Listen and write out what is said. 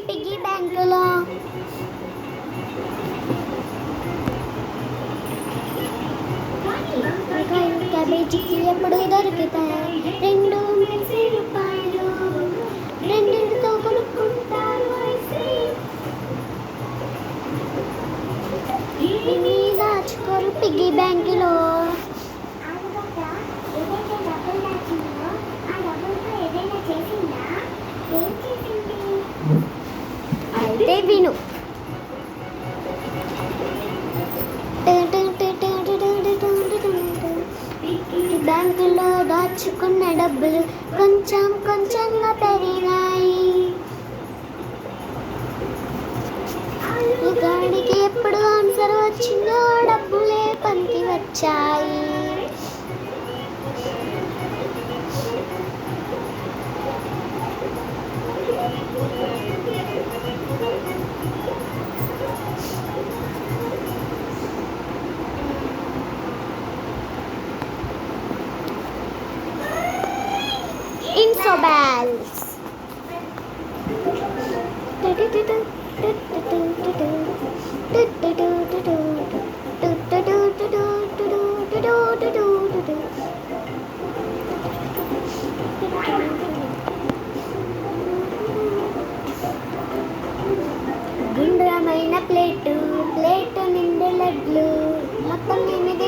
Piggy బ్యాంకులో క్యాబేజీకి ఎప్పుడు దొరుకుతాయి 2 రూపాయలు, రెండింటితో కొనుక్కుంటారు ఐస్ క్రీమ్. ఇవి దాచుకోరు పిగ్గీ బ్యాంకులో. అయితే విను. బ్యాంకులో దాచుకున్న డబ్బులు కొంచెం కొంచెంగా పెరిగాయి. ఈ గాడికి ఎప్పుడు ఆన్సర్ వచ్చిందో డబ్బులే పనికి వచ్చాయి. Insobels. గుండ్రమైన ప్లేటు నిండు లడ్లు, మొత్తం 8